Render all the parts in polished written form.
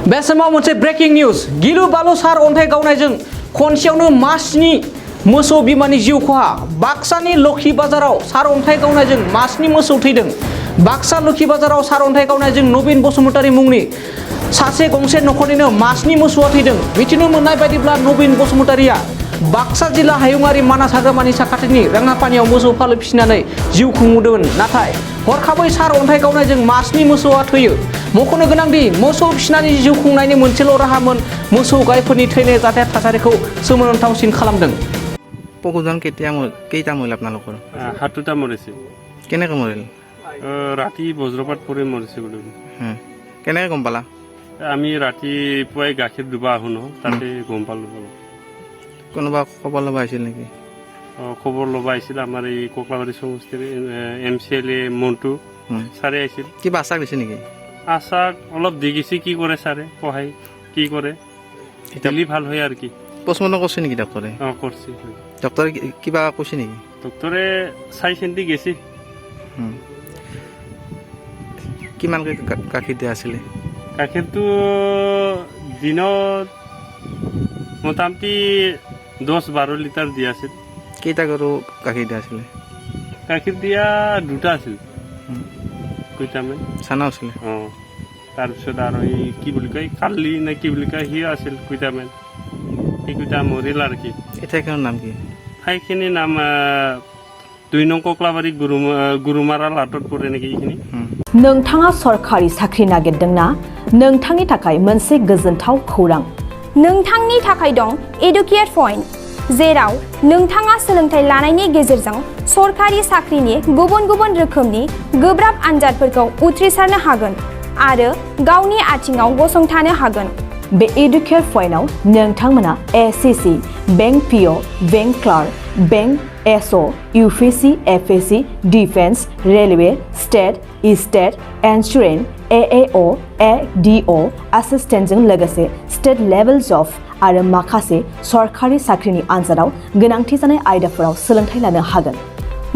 बे समाव मोनसे ब्रेकिं निउज गिलु बालु सार अन्थाइ गावनायजों खनसेयावनो मासनि मोसौ बिमानि जिउ खहा बाक्सानि लोखि बाजाराव सार अन्थाइ गावनायजों मासनि मोसौ थैदों बाक्सा लोखि बाजाराव सार अन्थाइ गावनायजों नबिन बसुमतारी मुंनि सासे गंसे नखरनिनो मासनि मोसौआ थैदों मिथिनो मोननाय बायदिब्ला नबिन बसुमतारीया बाक्सा जिल्ला हायुङारि मानास हाग्रामानि साखाथिनि राङापानियाव मोसौ फालो फिसिनानै जिउ खुंदोंमोन नाथाय हरखाबै सार अन्थाइ गावनायजों मासनि मोसौआ थैयो मख'नो गोनांदि मोसौ फिसिनानै जिउ खुंनायनि मोनसेल' राहामोन मोसौ गायफोरनि थैनाय जाथाय थासारिखौ सोमोनांथावसिन खालामदों পশুজন কেইটা মৰিল আপোনালোকৰ হাতুটা মৰিছে কেনেকৈ মৰিল ৰাতি বজ্ৰপাত পৰি মৰিছে বোলে কেনেকৈ গম পালা আমি ৰাতিপুৱাই গাখীৰ দুবা আহোঁ ন তাতে গম পালোঁ কোনোবা খবৰ ল'ব আহিছিল নেকি খবৰ ল'ব আহিছিল আমাৰ এই কোকলাবাৰী সমষ্টিৰ MCLA মন্টু ছাৰে আহিছিল কিবা আশ্বাস দিছে নেকি আশাক অলপ দেখিছে কি কৰে ছাৰে সহায় কি কৰে দিলি ভাল হয় আৰু কি পষ্টমৰ্টম কৰিছে নেকি ডক্টৰে কৰিছে ডক্টৰে কিবা কৈছে নেকি ডক্টৰে চাই চিন্তি গেছে কিমানকৈ গাখীৰ দিয়া আছিলে গাখীৰটো দিনত মোটামুটি 10-12 লিটাৰ দিয়া আছিল কেইটা গৰু গাখীৰ দিয়া আছিলে গাখীৰ দিয়া দুটা আছিল কেইটামান চানা আছিলে তাৰপিছত আৰু এই কি বুলি কয় কালি নে কি বুলি কয় সি আছিল কেইটামান সেইকেইটা মৰিল আৰু কি এই ঠাইখনৰ নাম কি ঠাইখিনিৰ নাম 2 নং কক্লাবাৰী গুৰুমাৰা লাটত পৰে নেকি এইখিনি नोंथाङा सरखारि साख्रि नागिरदोंना नोंथांनि थाखाय मोनसे गोजोनथाव खौरां नोंथांनि थाखाय दं एडुकेट पॉइंट जेराव नोंथाङा सोलोंथाइ लानायनि गेजेरजों सरखारि साख्रिनि गुबुन गुबुन रोखोमनि गोब्राब आनजादफोरखौ उथ्रिसारनो हागोन आरो गावनि आथिङाव गसंथानो हागोन बे एडुकेट पॉइन्टआव नोंथांमोना SCC bank PO bank clerk bank SO UPSC FSC defence railway state insurance AAO ADO एसिस्टेन्टजों लोगोसे स्टेट लेभेल जब आरो माखासे सरखारि साख्रिनि आनजादाव गोनांथि जानाय आयदाफोराव सोलोंथाइ लानो हागोन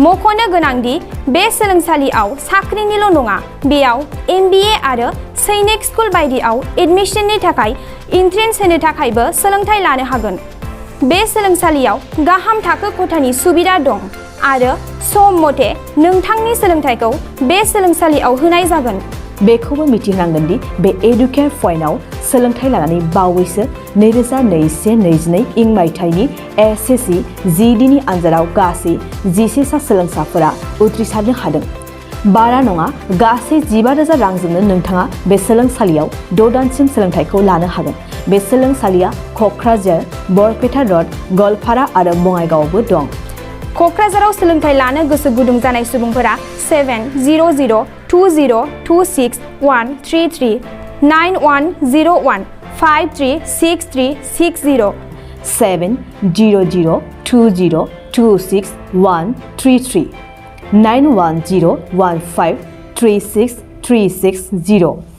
मख'नो गोनांदि बे सोलोंसालियाव साख्रिनिल' नङा बेयाव MBA आरो सैनिक स्कुल बायदियाव एडमिशननि थाखाय एन्ट्रेन्स होनो थाखायबो सोलोंथाइ लानो हागोन बे सोलोंसालियाव गाहाम थाखो खथानि सुबिदा दं आरो सम मथे नोंथांनि सोलोंथाइखौ बे सोलोंसालियाव होनाय जागोन बेखौबो मिथिनांगोन दि बे एडुकेट पॉइन्टआव सोलोंथाइ लानानै बावैसो 2021-22 इं मायथाइनि SSC GDनि आनजादाव गासै 11 सा सोलोंसाफोरा उथ्रिसारनो हादों बारा नङा गासै 15,000 रांजोंनो नोंथाङा बे सोलोंसालियाव 6 दानसिम सोलोंथाइखौ लानो हागोन बे सोलोंसालिया क'क्राझार बरपेटा रड गलपारा आरो बङाइगावआवबो दं क'क्राझाराव सोलोंथाइ लानो गोसो गुदुं जानाय सुबुंफोरा 70020261133 9101 536360 70020261133 9101536360